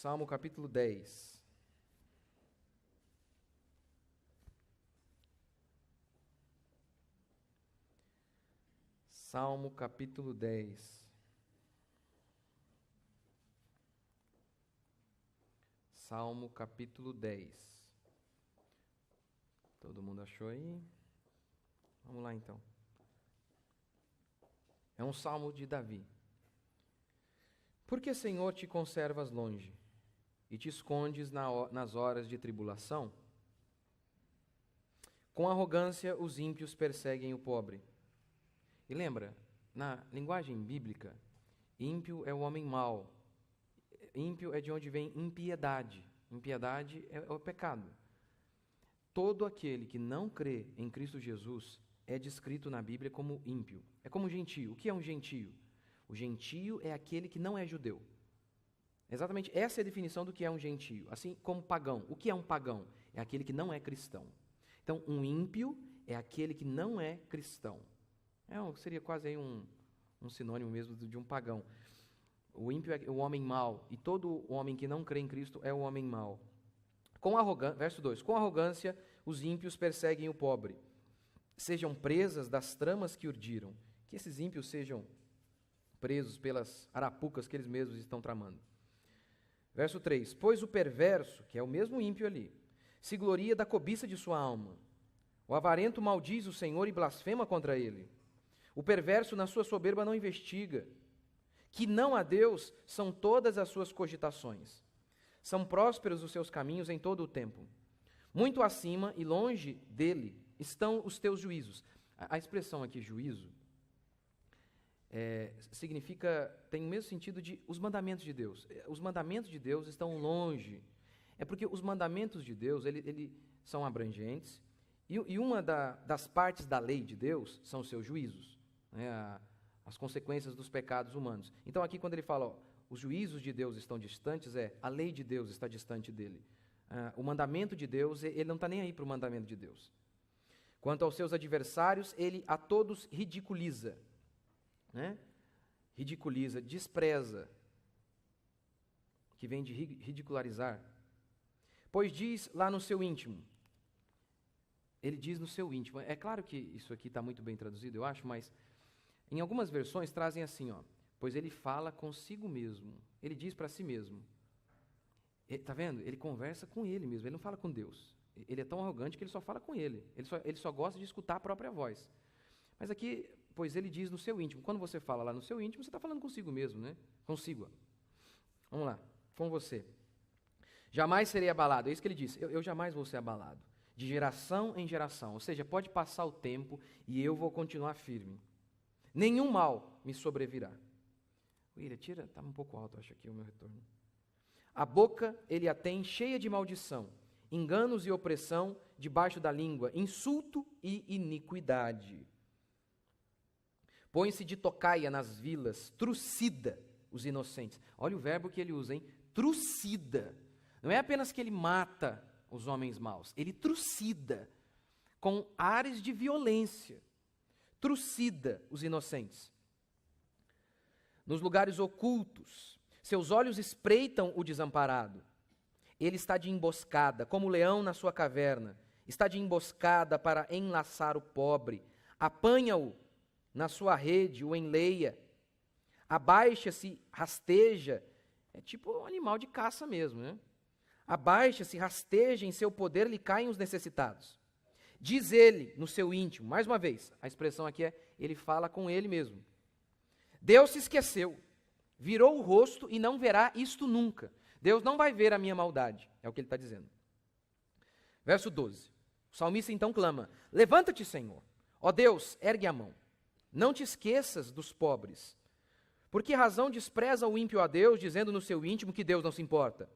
Salmo capítulo 10. Salmo capítulo 10. Salmo capítulo 10. Todo mundo achou aí? Vamos lá então. É um salmo de Davi. Por que, Senhor, te conservas longe e te escondes nas horas de tribulação? Com arrogância os ímpios perseguem o pobre. E lembra, na linguagem bíblica, ímpio é o homem mau. Ímpio é de onde vem impiedade. Impiedade é o pecado. Todo aquele que não crê em Cristo Jesus é descrito na Bíblia como ímpio. É como gentio. O que é um gentio? O gentio é aquele que não é judeu. Exatamente essa é a definição do que é um gentio. Assim como pagão. O que é um pagão? É aquele que não é cristão. Então, um ímpio é aquele que não é cristão. Seria quase aí um sinônimo mesmo de um pagão. O ímpio é o homem mau, e todo homem que não crê em Cristo é o homem mau. Verso 2. Com arrogância os ímpios perseguem o pobre. Sejam presas das tramas que urdiram. Que esses ímpios sejam presos pelas arapucas que eles mesmos estão tramando. Verso 3. Pois o perverso, que é o mesmo ímpio ali, se gloria da cobiça de sua alma. O avarento maldiz o Senhor e blasfema contra ele. O perverso na sua soberba não investiga. Que não a Deus são todas as suas cogitações. São prósperos os seus caminhos em todo o tempo. Muito acima e longe dele estão os teus juízos. A expressão aqui, juízo, tem o mesmo sentido de os mandamentos de Deus. Os mandamentos de Deus estão longe. É porque os mandamentos de Deus, eles são abrangentes, e uma das partes da lei de Deus são os seus juízos, né, as consequências dos pecados humanos. Então aqui quando ele fala, os juízos de Deus estão distantes, a lei de Deus está distante dele. O mandamento de Deus, ele não está nem aí para o mandamento de Deus. Quanto aos seus adversários, ele a todos ridiculiza. Né? Ridiculiza, despreza, que vem de ridicularizar. Pois diz lá no seu íntimo. Ele diz no seu íntimo. É claro que isso aqui está muito bem traduzido, eu acho, mas em algumas versões trazem assim, pois ele fala consigo mesmo. Ele diz para si mesmo. Está vendo? Ele conversa com ele mesmo, ele não fala com Deus. Ele é tão arrogante que ele só fala com ele. Ele só gosta de escutar a própria voz. Mas aqui, pois ele diz no seu íntimo. Quando você fala lá no seu íntimo, você está falando consigo mesmo, né? Consigo. Vamos lá, com você. Jamais serei abalado. É isso que ele diz. Eu jamais vou ser abalado. De geração em geração. Ou seja, pode passar o tempo e eu vou continuar firme. Nenhum mal me sobrevirá. William, está um pouco alto, acho aqui o meu retorno. A boca ele a tem cheia de maldição, enganos e opressão debaixo da língua, insulto e iniquidade. Põe-se de tocaia nas vilas, trucida os inocentes. Olha o verbo que ele usa, hein? Trucida. Não é apenas que ele mata os homens maus, ele trucida, com ares de violência. Trucida os inocentes. Nos lugares ocultos, seus olhos espreitam o desamparado. Ele está de emboscada, como o leão na sua caverna. Está de emboscada para enlaçar o pobre. Apanha-o na sua rede, o enleia. Abaixa-se, rasteja. É tipo um animal de caça mesmo, né? Abaixa-se, rasteja, em seu poder lhe caem os necessitados. Diz ele no seu íntimo, mais uma vez, a expressão aqui ele fala com ele mesmo. Deus se esqueceu, virou o rosto e não verá isto nunca. Deus não vai ver a minha maldade, é o que ele está dizendo. Verso 12, o salmista então clama, levanta-te, Senhor, ó Deus, ergue a mão, não te esqueças dos pobres. Por que razão despreza o ímpio a Deus, dizendo no seu íntimo que Deus não se importa?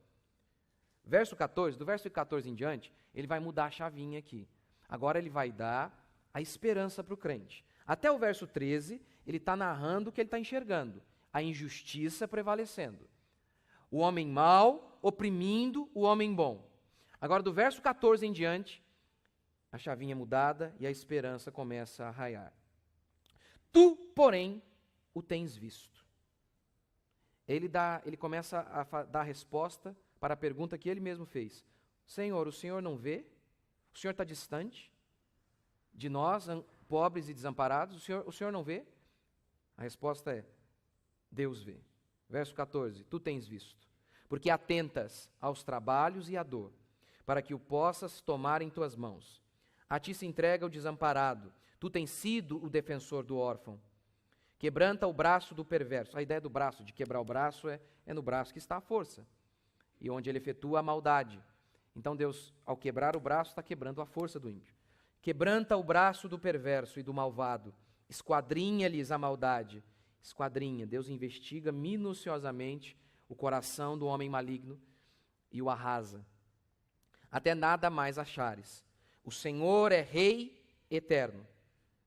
Verso 14, do verso 14 em diante, ele vai mudar a chavinha aqui. Agora ele vai dar a esperança para o crente. Até o verso 13, ele está narrando o que ele está enxergando. A injustiça prevalecendo. O homem mau oprimindo o homem bom. Agora do verso 14 em diante, a chavinha é mudada e a esperança começa a raiar. Tu, porém, o tens visto. ele começa a dar a resposta para a pergunta que ele mesmo fez. Senhor, o Senhor não vê? O Senhor está distante de nós, pobres e desamparados? O Senhor não vê? A resposta é, Deus vê. Verso 14, tu tens visto, porque atentas aos trabalhos e à dor, para que o possas tomar em tuas mãos. A ti se entrega o desamparado, tu tens sido o defensor do órfão. Quebranta o braço do perverso. A ideia do braço, de quebrar o braço, é no braço que está a força, e onde ele efetua a maldade. Então Deus, ao quebrar o braço, está quebrando a força do ímpio. Quebranta o braço do perverso e do malvado, esquadrinha-lhes a maldade. Esquadrinha, Deus investiga minuciosamente o coração do homem maligno e o arrasa, até nada mais achares. O Senhor é Rei eterno.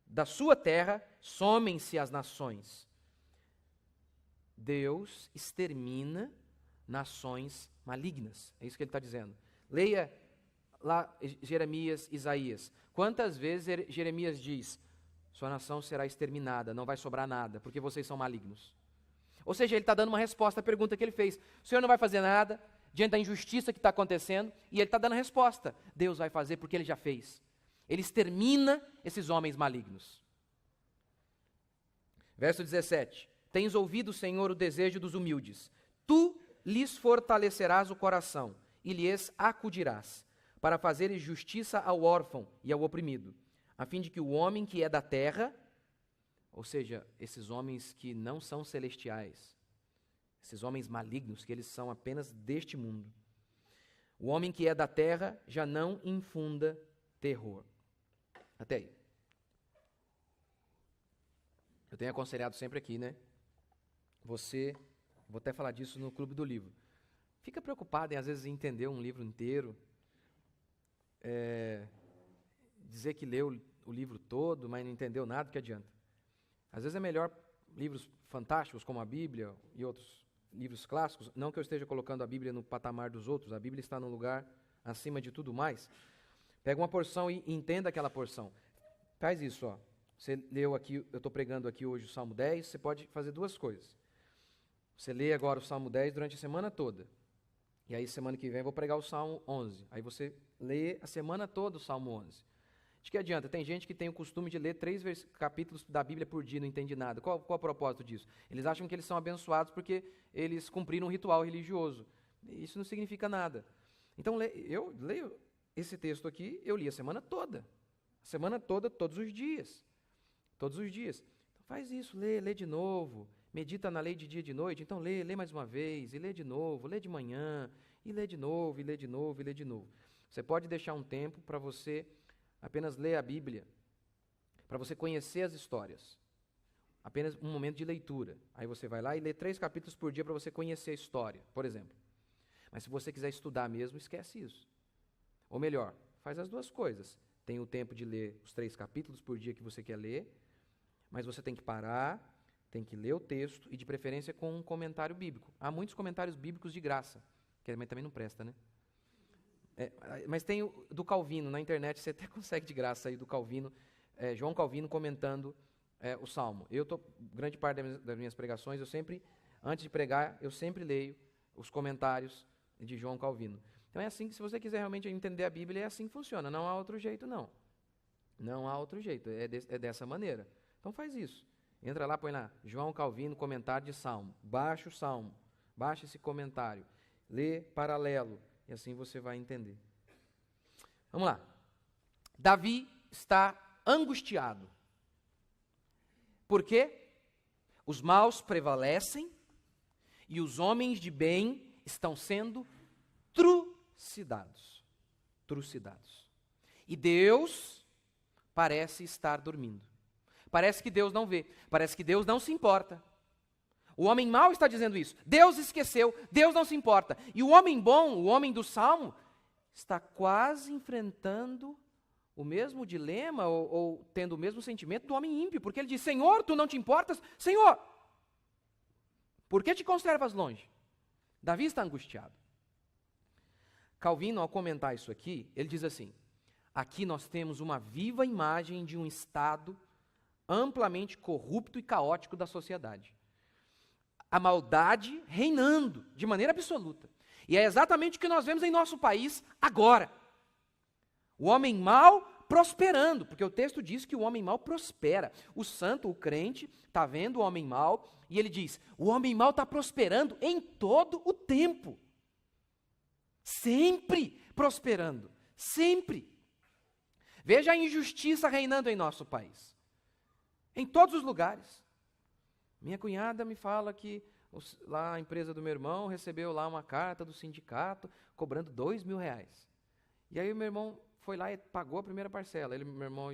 Da sua terra somem-se as nações. Deus extermina nações malignas. É isso que ele está dizendo. Leia lá Jeremias, Isaías. Quantas vezes Jeremias diz, sua nação será exterminada, não vai sobrar nada, porque vocês são malignos. Ou seja, ele está dando uma resposta à pergunta que ele fez. O Senhor não vai fazer nada diante da injustiça que está acontecendo, e ele está dando a resposta. Deus vai fazer porque ele já fez. Ele extermina esses homens malignos. Verso 17. Tens ouvido, Senhor, o desejo dos humildes. Tu lhes fortalecerás o coração e lhes acudirás, para fazeres justiça ao órfão e ao oprimido, a fim de que o homem que é da terra, ou seja, esses homens que não são celestiais, esses homens malignos, que eles são apenas deste mundo, o homem que é da terra já não infunda terror. Até aí. Eu tenho aconselhado sempre aqui, né? Você, vou até falar disso no Clube do Livro, fica preocupado em às vezes entender um livro inteiro, dizer que leu o livro todo, mas não entendeu nada, que adianta? Às vezes é melhor livros fantásticos como a Bíblia e outros livros clássicos, não que eu esteja colocando a Bíblia no patamar dos outros, a Bíblia está num lugar acima de tudo mais. Pega uma porção e entenda aquela porção. Faz isso, ó. Você leu aqui, eu estou pregando aqui hoje o Salmo 10, você pode fazer duas coisas. Você lê agora o Salmo 10 durante a semana toda. E aí semana que vem eu vou pregar o Salmo 11. Aí você lê a semana toda o Salmo 11. De que adianta? Tem gente que tem o costume de ler 3 capítulos da Bíblia por dia, não entende nada. Qual o propósito disso? Eles acham que eles são abençoados porque eles cumpriram um ritual religioso. Isso não significa nada. Então, eu leio esse texto aqui, eu li a semana toda. A semana toda, todos os dias. Todos os dias. Então, faz isso, lê de novo. Medita na lei de dia e de noite. Então, lê mais uma vez, e lê de novo, lê de manhã, e lê de novo, e lê de novo, e lê de novo. Você pode deixar um tempo para você apenas ler a Bíblia, para você conhecer as histórias. Apenas um momento de leitura. Aí você vai lá e lê 3 capítulos por dia para você conhecer a história, por exemplo. Mas se você quiser estudar mesmo, esquece isso. Ou melhor, faz as duas coisas. Tem o tempo de ler os 3 capítulos por dia que você quer ler, mas você tem que parar, tem que ler o texto e de preferência com um comentário bíblico. Há muitos comentários bíblicos de graça, que também não presta, né? Mas tem o do Calvino, na internet você até consegue de graça aí do Calvino, João Calvino comentando o Salmo. Grande parte das minhas pregações, antes de pregar, eu sempre leio os comentários de João Calvino. Então é assim que, se você quiser realmente entender a Bíblia, é assim que funciona, não há outro jeito não. Não há outro jeito, é dessa maneira. Então faz isso, entra lá, põe lá, João Calvino, comentário de Salmo, baixa o Salmo, baixa esse comentário, lê paralelo, e assim você vai entender. Vamos lá. Davi está angustiado. Por quê? Os maus prevalecem e os homens de bem estão sendo trucidados. E Deus parece estar dormindo. Parece que Deus não vê. Parece que Deus não se importa. O homem mau está dizendo isso. Deus esqueceu, Deus não se importa. E o homem bom, o homem do Salmo, está quase enfrentando o mesmo dilema ou tendo o mesmo sentimento do homem ímpio, porque ele diz, Senhor, tu não te importas? Senhor, por que te conservas longe? Davi está angustiado. Calvino, ao comentar isso aqui, ele diz assim, aqui nós temos uma viva imagem de um estado amplamente corrupto e caótico da sociedade. a maldade reinando de maneira absoluta. E é exatamente o que nós vemos em nosso país agora. O homem mau prosperando, porque o texto diz que o homem mau prospera. O santo, o crente, está vendo o homem mau e ele diz: o homem mau está prosperando em todo o tempo. Sempre prosperando, sempre. Veja a injustiça reinando em nosso país. Em todos os lugares. Minha cunhada me fala que lá a empresa do meu irmão recebeu lá uma carta do sindicato cobrando R$2.000. E aí o meu irmão foi lá e pagou a primeira parcela, ele, meu irmão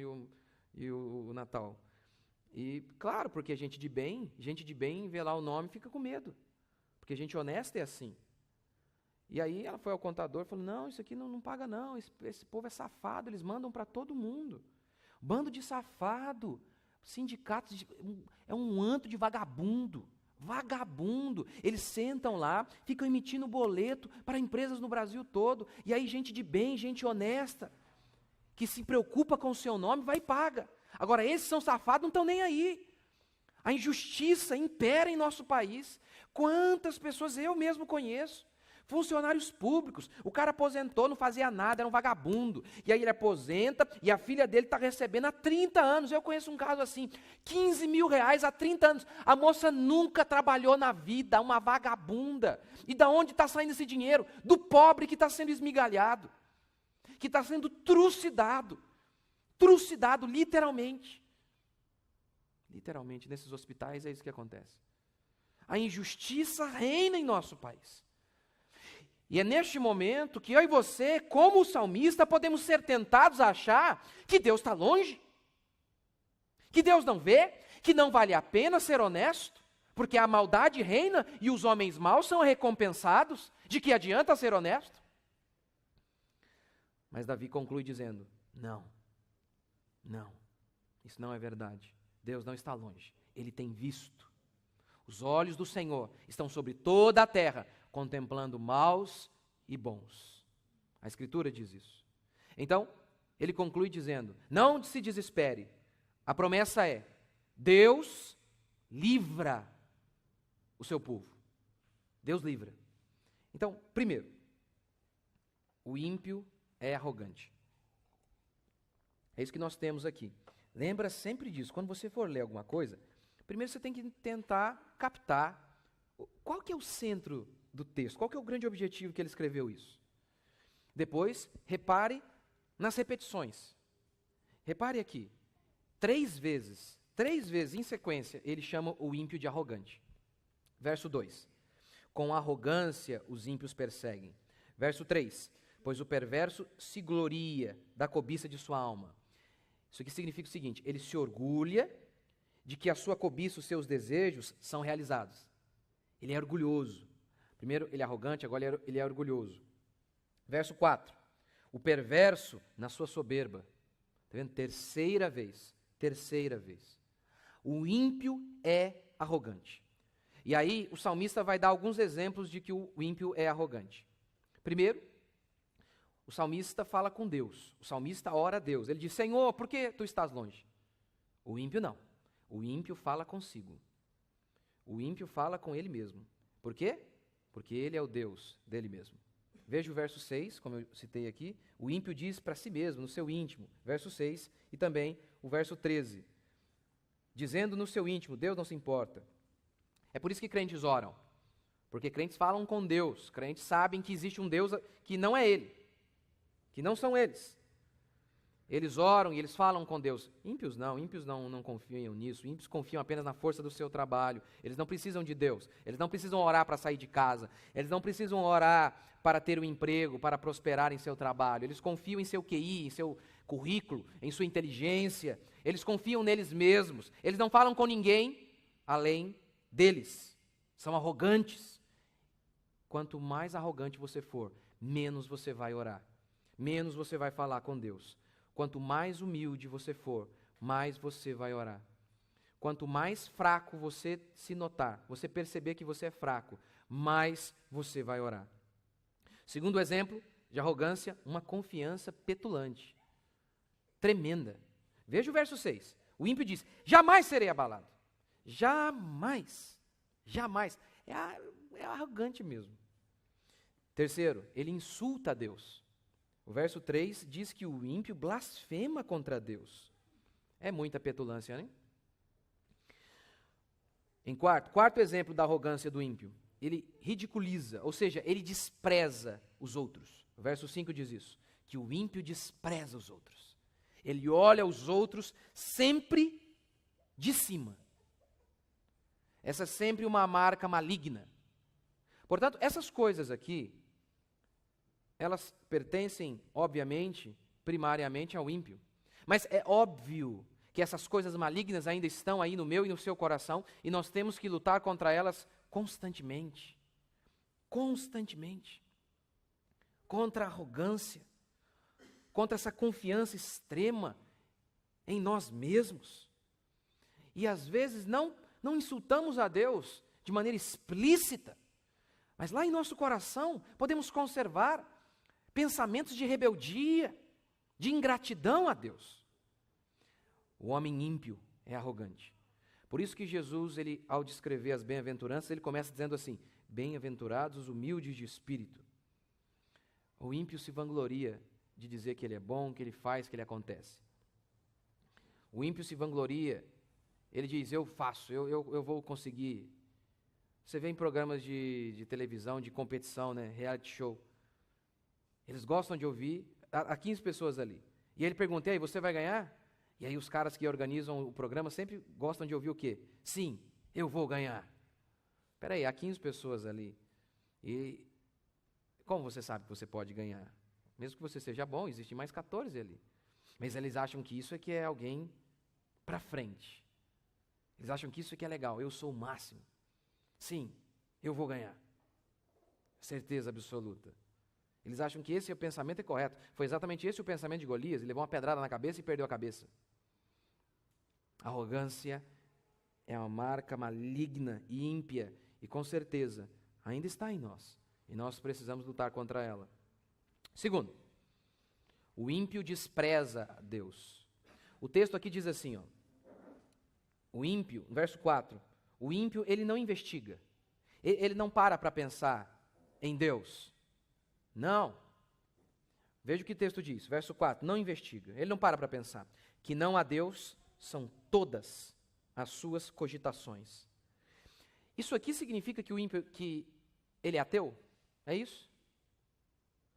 e o Natal. E claro, porque gente de bem vê lá o nome e fica com medo. Porque gente honesta é assim. E aí ela foi ao contador e falou: não, isso aqui não paga não, esse povo é safado, eles mandam para todo mundo. Bando de safado, sindicatos, é um antro de vagabundo. Eles sentam lá, ficam emitindo boleto para empresas no Brasil todo, e aí gente de bem, gente honesta, que se preocupa com o seu nome, vai e paga. Agora esses são safados, não estão nem aí. A injustiça impera em nosso país. Quantas pessoas eu mesmo conheço, funcionários públicos, o cara aposentou, não fazia nada, era um vagabundo, e aí ele aposenta, e a filha dele está recebendo há 30 anos, eu conheço um caso assim, R$15.000 há 30 anos, a moça nunca trabalhou na vida, uma vagabunda, e da onde está saindo esse dinheiro? Do pobre que está sendo esmigalhado, que está sendo trucidado literalmente, nesses hospitais é isso que acontece, a injustiça reina em nosso país. E é neste momento que eu e você, como o salmista, podemos ser tentados a achar que Deus está longe, que Deus não vê, que não vale a pena ser honesto, porque a maldade reina e os homens maus são recompensados. De que adianta ser honesto? Mas Davi conclui dizendo: não, isso não é verdade. Deus não está longe, Ele tem visto. Os olhos do Senhor estão sobre toda a terra, contemplando maus e bons. A Escritura diz isso. Então, ele conclui dizendo: não se desespere. A promessa é: Deus livra o seu povo. Deus livra. Então, primeiro, o ímpio é arrogante. É isso que nós temos aqui. Lembra sempre disso. Quando você for ler alguma coisa, primeiro você tem que tentar captar qual que é o centro do texto, qual que é o grande objetivo que ele escreveu isso. Depois, repare nas repetições. Repare aqui, 3 vezes em sequência, ele chama o ímpio de arrogante. Verso 2, com arrogância os ímpios perseguem. Verso 3, pois o perverso se gloria da cobiça de sua alma. Isso aqui significa o seguinte: ele se orgulha de que a sua cobiça, os seus desejos são realizados. Ele é orgulhoso. Primeiro ele é arrogante, agora ele é orgulhoso. Verso 4, o perverso na sua soberba. Está vendo? Terceira vez. O ímpio é arrogante. E aí o salmista vai dar alguns exemplos de que o ímpio é arrogante. Primeiro, o salmista fala com Deus. O salmista ora a Deus. Ele diz: Senhor, por que tu estás longe? O ímpio não. O ímpio fala consigo. O ímpio fala com ele mesmo. Por quê? Porque ele é o Deus dele mesmo. Veja o verso 6, como eu citei aqui. O ímpio diz para si mesmo, no seu íntimo. Verso 6 e também o verso 13. Dizendo no seu íntimo: Deus não se importa. É por isso que crentes oram. Porque crentes falam com Deus. Crentes sabem que existe um Deus que não é Ele. Que não são eles. Eles oram e eles falam com Deus. Ímpios não confiam nisso. Ímpios confiam apenas na força do seu trabalho. Eles não precisam de Deus. Eles não precisam orar para sair de casa. Eles não precisam orar para ter um emprego, para prosperar em seu trabalho. Eles confiam em seu QI, em seu currículo, em sua inteligência. Eles confiam neles mesmos. Eles não falam com ninguém além deles. São arrogantes. Quanto mais arrogante você for, menos você vai orar. Menos você vai falar com Deus. Quanto mais humilde você for, mais você vai orar. Quanto mais fraco você se notar, você perceber que você é fraco, mais você vai orar. Segundo exemplo de arrogância, uma confiança petulante. Tremenda. Veja o verso 6. O ímpio diz: jamais serei abalado. Jamais. Jamais. É arrogante mesmo. Terceiro, ele insulta a Deus. O verso 3 diz que o ímpio blasfema contra Deus. É muita petulância, né? Em quarto exemplo da arrogância do ímpio, ele ridiculiza, ou seja, ele despreza os outros. O verso 5 diz isso, que o ímpio despreza os outros. Ele olha os outros sempre de cima. Essa é sempre uma marca maligna. Portanto, essas coisas aqui, elas pertencem, obviamente, primariamente ao ímpio. Mas é óbvio que essas coisas malignas ainda estão aí no meu e no seu coração, e nós temos que lutar contra elas constantemente. Constantemente. Contra a arrogância, contra essa confiança extrema em nós mesmos. E às vezes não insultamos a Deus de maneira explícita, mas lá em nosso coração podemos conservar pensamentos de rebeldia, de ingratidão a Deus. O homem ímpio é arrogante. Por isso que Jesus, ao descrever as bem-aventuranças, ele começa dizendo assim: bem-aventurados os humildes de espírito. O ímpio se vangloria de dizer que ele é bom, que ele faz, que ele acontece. O ímpio se vangloria, ele diz: eu faço, eu vou conseguir. Você vê em programas de televisão, de competição, né, reality show. Eles gostam de ouvir, há 15 pessoas ali. E ele pergunta: e aí, você vai ganhar? E aí os caras que organizam o programa sempre gostam de ouvir o quê? Sim, eu vou ganhar. Espera aí, há 15 pessoas ali. E como você sabe que você pode ganhar? Mesmo que você seja bom, existem mais 14 ali. Mas eles acham que isso é que é alguém para frente. Eles acham que isso é que é legal, eu sou o máximo. Sim, eu vou ganhar. Certeza absoluta. Eles acham que esse pensamento é correto. Foi exatamente esse o pensamento de Golias. Ele levou uma pedrada na cabeça e perdeu a cabeça. Arrogância é uma marca maligna e ímpia. E com certeza ainda está em nós. E nós precisamos lutar contra ela. Segundo, o ímpio despreza a Deus. O texto aqui diz assim, o ímpio, no verso 4, o ímpio ele não investiga. Ele não para pensar em Deus. Não. Veja o que o texto diz, verso 4, não investiga. Ele não para pensar. Que não há Deus são todas as suas cogitações. Isso aqui significa que o ímpio, que ele é ateu? É isso?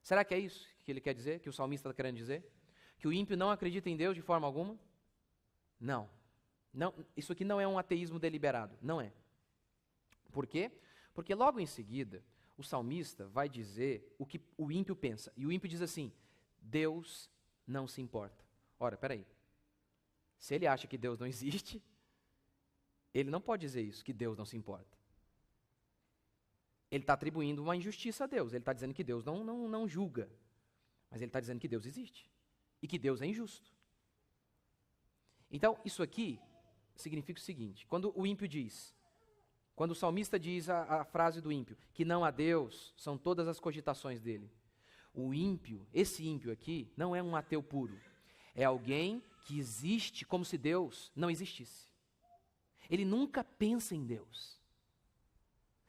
Será que é isso que ele quer dizer, que o salmista está querendo dizer? Que o ímpio não acredita em Deus de forma alguma? Não. Não, isso aqui não é um ateísmo deliberado, não é. Por quê? Porque logo em seguida, o salmista vai dizer o que o ímpio pensa. E o ímpio diz assim: Deus não se importa. Ora, peraí. Se ele acha que Deus não existe, ele não pode dizer isso, que Deus não se importa. Ele está atribuindo uma injustiça a Deus. Ele está dizendo que Deus não julga. Mas ele está dizendo que Deus existe. E que Deus é injusto. Então, isso aqui significa o seguinte: quando o ímpio diz, quando o salmista diz a frase do ímpio, que não há Deus, são todas as cogitações dele. O ímpio, esse ímpio aqui, não é um ateu puro. É alguém que existe como se Deus não existisse. Ele nunca pensa em Deus.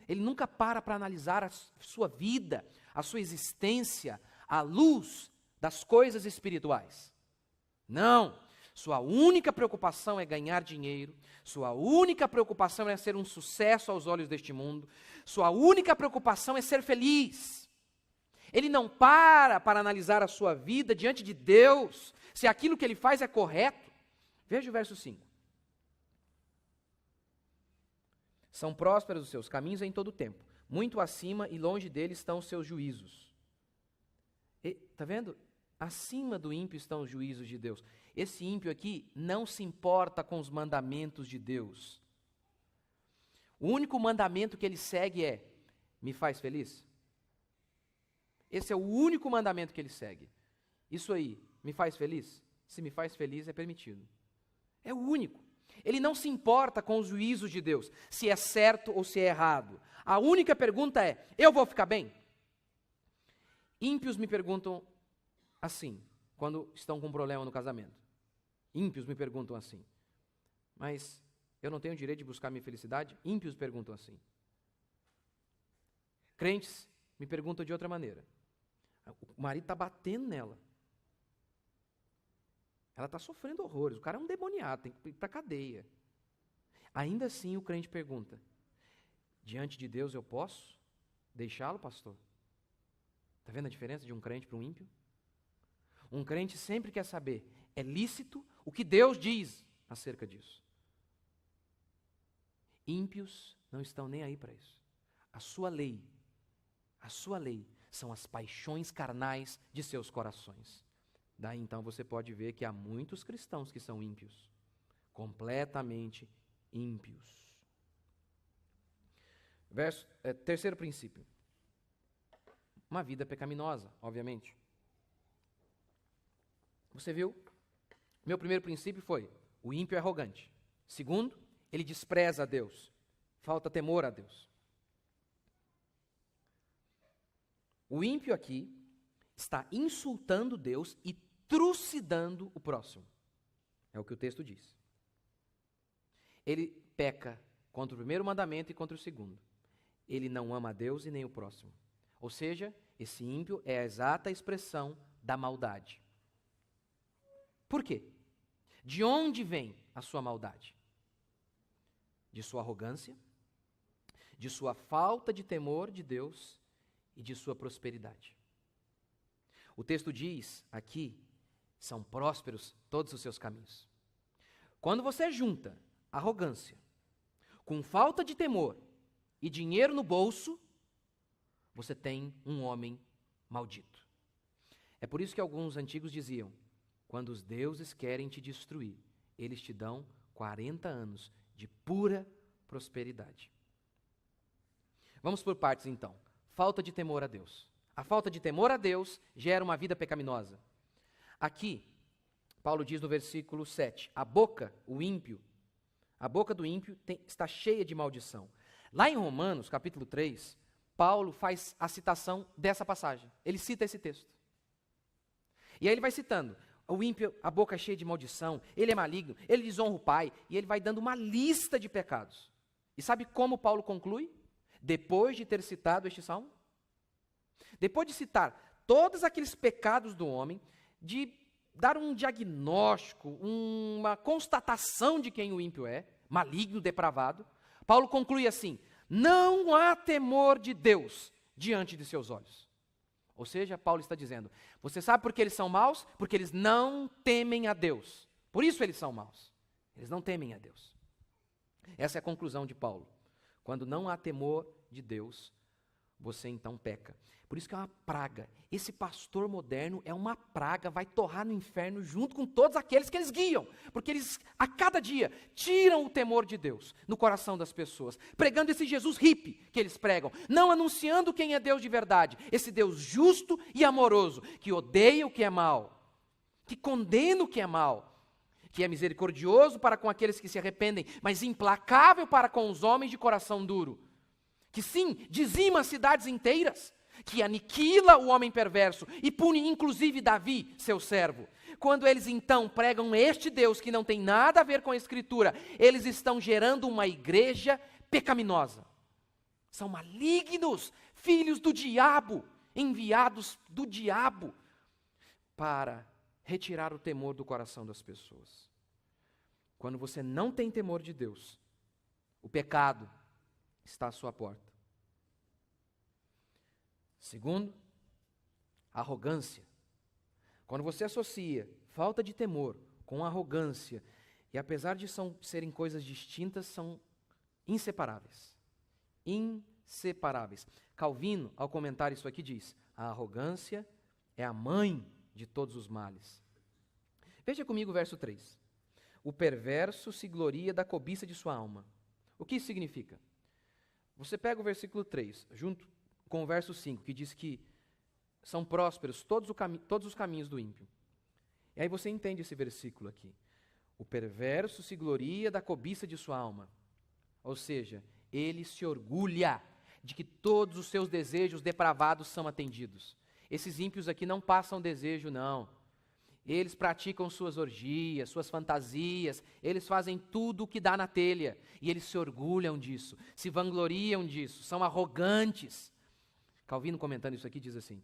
Ele nunca para analisar a sua vida, a sua existência, à luz das coisas espirituais. Não. Sua única preocupação é ganhar dinheiro, sua única preocupação é ser um sucesso aos olhos deste mundo, sua única preocupação é ser feliz. Ele não para analisar a sua vida diante de Deus, se aquilo que ele faz é correto. Veja o verso 5. São prósperos os seus caminhos em todo o tempo, muito acima e longe deles estão os seus juízos. Está vendo? Acima do ímpio estão os juízos de Deus. Esse ímpio aqui não se importa com os mandamentos de Deus. O único mandamento que ele segue é: me faz feliz? Esse é o único mandamento que ele segue. Isso aí, me faz feliz? Se me faz feliz, é permitido. É o único. Ele não se importa com os juízos de Deus, se é certo ou se é errado. A única pergunta é: eu vou ficar bem? Ímpios me perguntam assim, quando estão com um problema no casamento. Ímpios me perguntam assim: mas Eu não tenho o direito de buscar minha felicidade? Ímpios perguntam assim. Crentes me perguntam de outra maneira. O marido está batendo nela. Ela está sofrendo horrores. O cara é um demoniado, tem que ir para a cadeia. Ainda assim o crente pergunta, diante de Deus eu posso deixá-lo, pastor? Está vendo a diferença de um crente para um ímpio? Um crente sempre quer saber, é lícito o que Deus diz acerca disso. Ímpios não estão nem aí para isso. A sua lei são as paixões carnais de seus corações. Daí então você pode ver que há muitos cristãos que são ímpios, completamente ímpios. Terceiro princípio. Uma vida pecaminosa, obviamente. Você viu? Meu primeiro princípio foi, o ímpio é arrogante. Segundo, ele despreza a Deus. Falta temor a Deus. O ímpio aqui está insultando Deus e trucidando o próximo. É o que o texto diz. Ele peca contra o primeiro mandamento e contra o segundo. Ele não ama a Deus e nem o próximo. Ou seja, esse ímpio é a exata expressão da maldade. Por quê? De onde vem a sua maldade? De sua arrogância, de sua falta de temor de Deus e de sua prosperidade. O texto diz aqui, são prósperos todos os seus caminhos. Quando você junta arrogância com falta de temor e dinheiro no bolso, você tem um homem maldito. É por isso que alguns antigos diziam, quando os deuses querem te destruir, eles te dão 40 anos de pura prosperidade. Vamos por partes então. Falta de temor a Deus. A falta de temor a Deus gera uma vida pecaminosa. Aqui, Paulo diz no versículo 7, a boca do ímpio está cheia de maldição. Lá em Romanos, capítulo 3, Paulo faz a citação dessa passagem. Ele cita esse texto. E aí ele vai citando, o ímpio, a boca é cheia de maldição, ele é maligno, ele desonra o pai, e ele vai dando uma lista de pecados. E sabe como Paulo conclui? Depois de ter citado este salmo? Depois de citar todos aqueles pecados do homem, de dar um diagnóstico, uma constatação de quem o ímpio é, maligno, depravado, Paulo conclui assim, não há temor de Deus diante de seus olhos. Ou seja, Paulo está dizendo, você sabe por que eles são maus? Porque eles não temem a Deus. Por isso eles são maus. Eles não temem a Deus. Essa é a conclusão de Paulo. Quando não há temor de Deus, você então peca. Por isso que é uma praga. Esse pastor moderno é uma praga, vai torrar no inferno junto com todos aqueles que eles guiam. Porque eles, a cada dia, tiram o temor de Deus no coração das pessoas. Pregando esse Jesus hippie que eles pregam. Não anunciando quem é Deus de verdade. Esse Deus justo e amoroso, que odeia o que é mal, que condena o que é mal, que é misericordioso para com aqueles que se arrependem, mas implacável para com os homens de coração duro. Que sim, dizima cidades inteiras, que aniquila o homem perverso e pune inclusive Davi, seu servo. Quando eles então pregam este Deus que não tem nada a ver com a Escritura, eles estão gerando uma igreja pecaminosa. São malignos, filhos do diabo, enviados do diabo para retirar o temor do coração das pessoas. Quando você não tem temor de Deus, o pecado está à sua porta. Segundo, arrogância. Quando você associa falta de temor com arrogância, e apesar de serem coisas distintas, são inseparáveis. Inseparáveis. Calvino, ao comentar isso aqui, diz, a arrogância é a mãe de todos os males. Veja comigo o verso 3. O perverso se gloria da cobiça de sua alma. O que isso significa? Você pega o versículo 3, junto com o verso 5, que diz que são prósperos todos os caminhos do ímpio. E aí você entende esse versículo aqui. O perverso se gloria da cobiça de sua alma. Ou seja, ele se orgulha de que todos os seus desejos depravados são atendidos. Esses ímpios aqui não passam desejo, não. Eles praticam suas orgias, suas fantasias, eles fazem tudo o que dá na telha. E eles se orgulham disso, se vangloriam disso, são arrogantes. Calvino, comentando isso aqui, diz assim: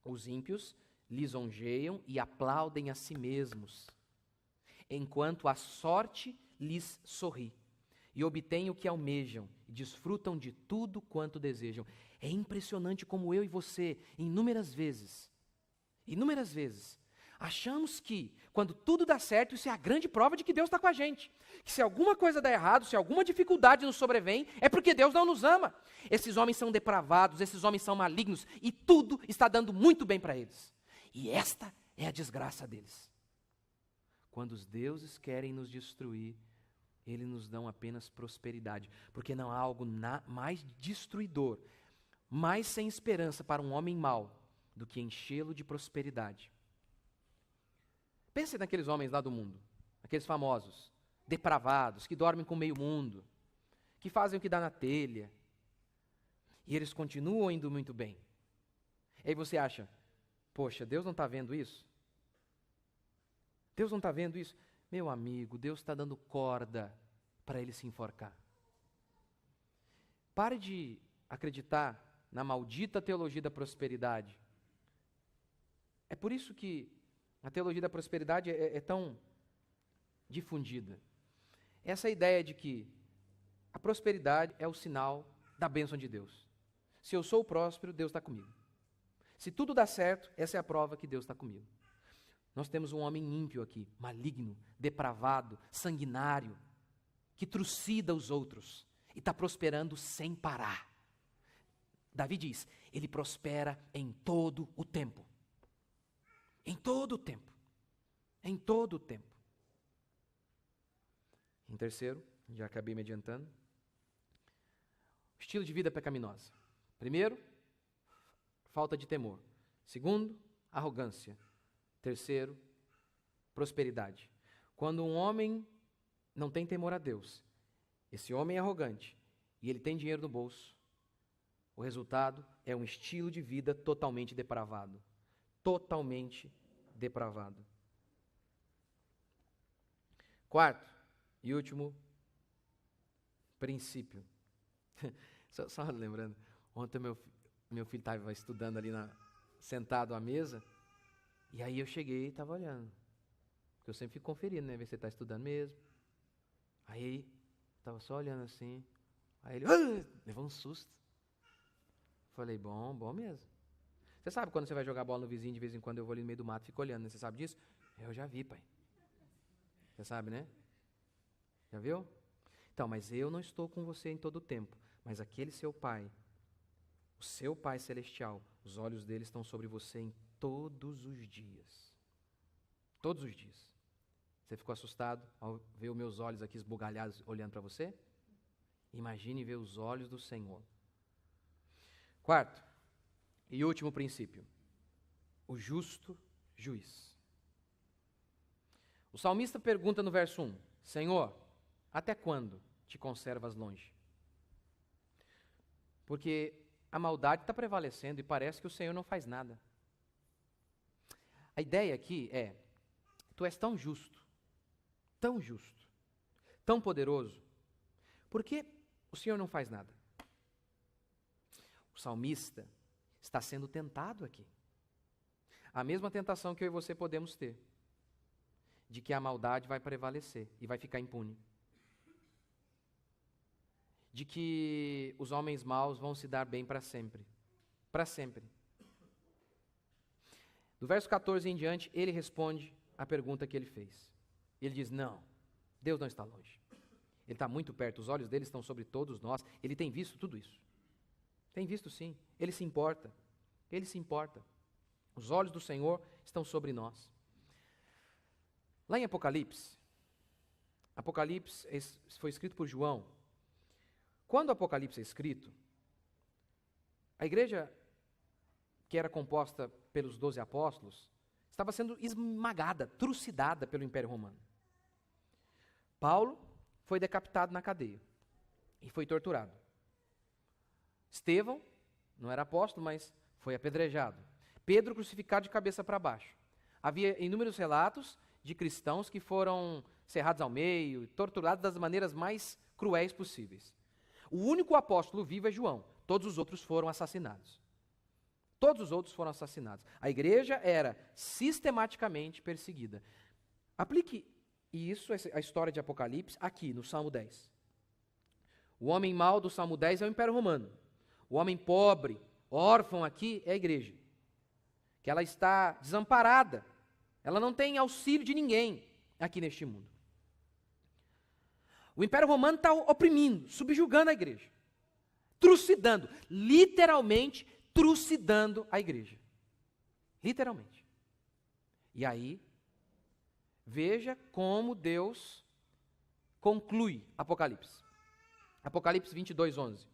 os ímpios lisonjeiam e aplaudem a si mesmos, enquanto a sorte lhes sorri, e obtêm o que almejam, e desfrutam de tudo quanto desejam. É impressionante como eu e você, inúmeras vezes, achamos que, quando tudo dá certo, isso é a grande prova de que Deus está com a gente. Que se alguma coisa dá errado, se alguma dificuldade nos sobrevém, é porque Deus não nos ama. Esses homens são depravados, esses homens são malignos, e tudo está dando muito bem para eles. E esta é a desgraça deles. Quando os deuses querem nos destruir, eles nos dão apenas prosperidade, porque não há algo mais destruidor, mais sem esperança para um homem mau, do que enchê-lo de prosperidade. Pense naqueles homens lá do mundo, aqueles famosos, depravados, que dormem com meio mundo, que fazem o que dá na telha, e eles continuam indo muito bem. E aí você acha, poxa, Deus não está vendo isso? Deus não está vendo isso? Meu amigo, Deus está dando corda para ele se enforcar. Pare de acreditar na maldita teologia da prosperidade. É por isso que a teologia da prosperidade é tão difundida. Essa ideia de que a prosperidade é o sinal da bênção de Deus. Se eu sou próspero, Deus está comigo. Se tudo dá certo, essa é a prova que Deus está comigo. Nós temos um homem ímpio aqui, maligno, depravado, sanguinário, que trucida os outros e está prosperando sem parar. Davi diz, ele prospera em todo o tempo. Em todo o tempo. Em todo o tempo. Em terceiro, já acabei me adiantando, estilo de vida pecaminosa. Primeiro, falta de temor. Segundo, arrogância. Terceiro, prosperidade. Quando um homem não tem temor a Deus, esse homem é arrogante e ele tem dinheiro no bolso, o resultado é um estilo de vida totalmente depravado. Totalmente depravado. Quarto e último princípio. Só lembrando, ontem meu filho estava estudando ali, sentado à mesa, e aí eu cheguei e estava olhando. Porque eu sempre fico conferindo, né? Ver se você está estudando mesmo. Aí, estava só olhando assim. Aí ele levou um susto. Falei, bom mesmo. Você sabe quando você vai jogar bola no vizinho, de vez em quando eu vou ali no meio do mato e fico olhando, né? Você sabe disso? Eu já vi, pai. Você sabe, né? Já viu? Então, mas eu não estou com você em todo o tempo. Mas aquele seu pai, o seu pai celestial, os olhos dele estão sobre você em todos os dias. Todos os dias. Você ficou assustado ao ver os meus olhos aqui esbugalhados olhando para você? Imagine ver os olhos do Senhor. Quarto e último princípio. O justo juiz. O salmista pergunta no verso 1, Senhor, até quando te conservas longe? Porque a maldade está prevalecendo e parece que o Senhor não faz nada. A ideia aqui é, tu és tão justo, tão poderoso, por que o Senhor não faz nada? O salmista está sendo tentado aqui. A mesma tentação que eu e você podemos ter, de que a maldade vai prevalecer e vai ficar impune. De que os homens maus vão se dar bem para sempre. Para sempre. Do verso 14 em diante, ele responde a pergunta que ele fez. Ele diz, não, Deus não está longe. Ele está muito perto, os olhos dele estão sobre todos nós. Ele tem visto tudo isso. Tem visto sim. Ele se importa. Ele se importa. Os olhos do Senhor estão sobre nós. Lá em Apocalipse foi escrito por João. Quando o Apocalipse é escrito, a igreja, que era composta pelos 12 apóstolos, estava sendo esmagada, trucidada pelo Império Romano. Paulo foi decapitado na cadeia e foi torturado. Estevão, não era apóstolo, mas foi apedrejado. Pedro crucificado de cabeça para baixo. Havia inúmeros relatos de cristãos que foram cerrados ao meio, torturados das maneiras mais cruéis possíveis. O único apóstolo vivo é João. Todos os outros foram assassinados. Todos os outros foram assassinados. A igreja era sistematicamente perseguida. Aplique isso, a história de Apocalipse, aqui no Salmo 10. O homem mau do Salmo 10 é o Império Romano. O homem pobre, órfão aqui é a igreja. Que ela está desamparada. Ela não tem auxílio de ninguém aqui neste mundo. O Império Romano está oprimindo, subjugando a igreja. Trucidando, literalmente trucidando a igreja. Literalmente. E aí, veja como Deus conclui Apocalipse. Apocalipse 22, 11.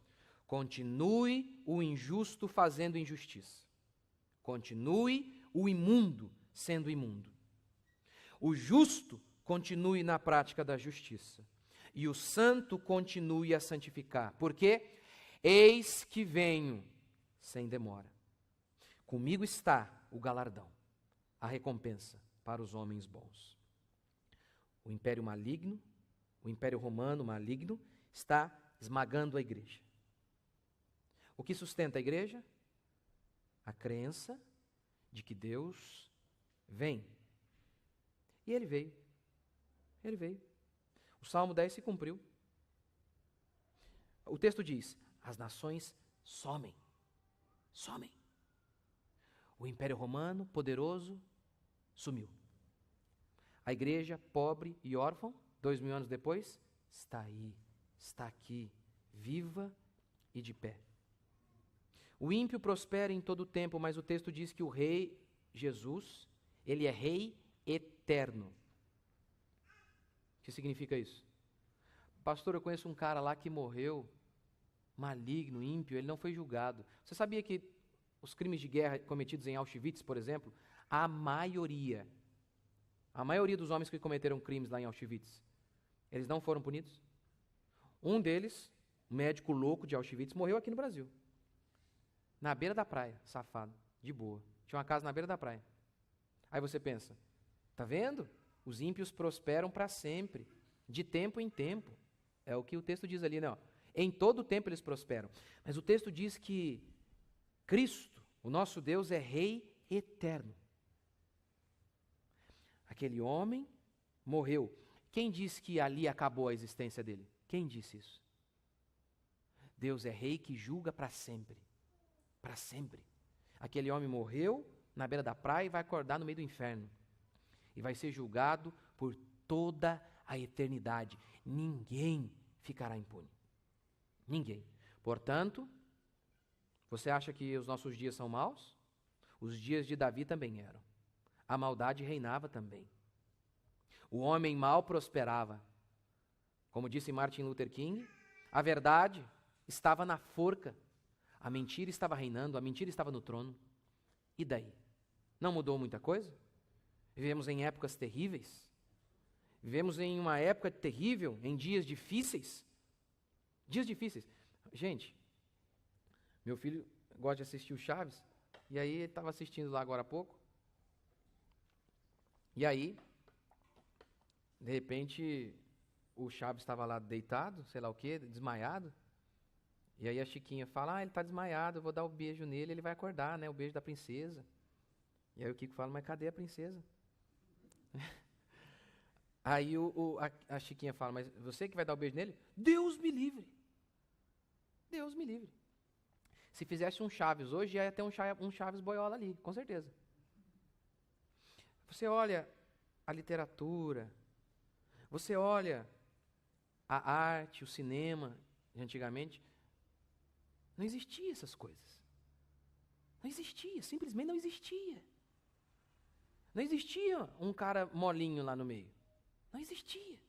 Continue o injusto fazendo injustiça. Continue o imundo sendo imundo. O justo continue na prática da justiça. E o santo continue a santificar. Porque eis que venho sem demora. Comigo está o galardão, a recompensa para os homens bons. O império maligno, o império romano maligno, está esmagando a igreja. O que sustenta a igreja? A crença de que Deus vem. E ele veio. Ele veio. O Salmo 10 se cumpriu. O texto diz: as nações somem. Somem. O Império Romano, poderoso, sumiu. A igreja, pobre e órfã, 2000 anos depois, está aí, está aqui, viva e de pé. O ímpio prospera em todo o tempo, mas o texto diz que o rei Jesus, ele é rei eterno. O que significa isso? Pastor, eu conheço um cara lá que morreu, maligno, ímpio, ele não foi julgado. Você sabia que os crimes de guerra cometidos em Auschwitz, por exemplo, a maioria dos homens que cometeram crimes lá em Auschwitz, eles não foram punidos? Um deles, um médico louco de Auschwitz, morreu aqui no Brasil. Na beira da praia, safado, de boa. Tinha uma casa na beira da praia. Aí você pensa, tá vendo? Os ímpios prosperam para sempre, de tempo em tempo. É o que o texto diz ali, né? Ó. Em todo tempo eles prosperam. Mas o texto diz que Cristo, o nosso Deus, é Rei eterno. Aquele homem morreu. Quem disse que ali acabou a existência dele? Quem disse isso? Deus é Rei que julga para sempre. Para sempre. Aquele homem morreu na beira da praia e vai acordar no meio do inferno. E vai ser julgado por toda a eternidade. Ninguém ficará impune. Ninguém. Portanto, você acha que os nossos dias são maus? Os dias de Davi também eram. A maldade reinava também. O homem mau prosperava. Como disse Martin Luther King, a verdade estava na forca. A mentira estava reinando, a mentira estava no trono. E daí? Não mudou muita coisa? Vivemos em épocas terríveis. Vivemos em uma época terrível, em dias difíceis. Dias difíceis. Gente, meu filho gosta de assistir o Chaves, e aí ele estava assistindo lá agora há pouco. E aí, de repente, o Chaves estava lá deitado, sei lá o quê, desmaiado. E aí a Chiquinha fala, ele está desmaiado, eu vou dar um beijo nele, ele vai acordar, né, o beijo da princesa. E aí o Kiko fala, mas cadê a princesa? Aí a Chiquinha fala, mas você que vai dar o beijo nele? Deus me livre. Deus me livre. Se fizesse um Chaves hoje, ia ter um Chaves boiola ali, com certeza. Você olha a literatura, você olha a arte, o cinema de antigamente, não existia essas coisas. Não existia, simplesmente não existia. Não existia um cara molinho lá no meio. Não existia.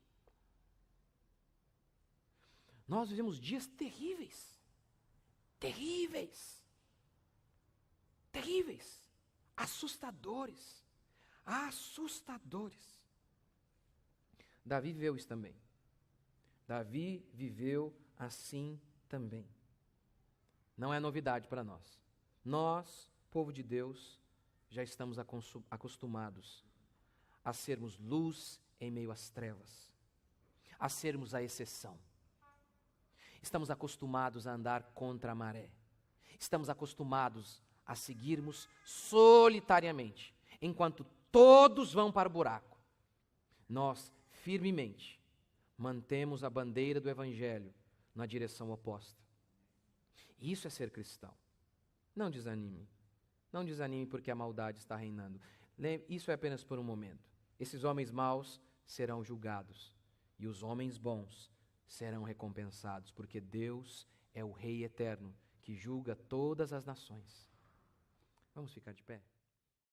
Nós vivemos dias terríveis. Terríveis. Terríveis. Assustadores. Assustadores. Davi viveu isso também. Davi viveu assim também. Não é novidade para nós. Nós, povo de Deus, já estamos acostumados a sermos luz em meio às trevas, a sermos a exceção. Estamos acostumados a andar contra a maré. Estamos acostumados a seguirmos solitariamente, enquanto todos vão para o buraco. Nós, firmemente, mantemos a bandeira do Evangelho na direção oposta. Isso é ser cristão. Não desanime. Não desanime porque a maldade está reinando. Isso é apenas por um momento. Esses homens maus serão julgados e os homens bons serão recompensados, porque Deus é o Rei eterno que julga todas as nações. Vamos ficar de pé?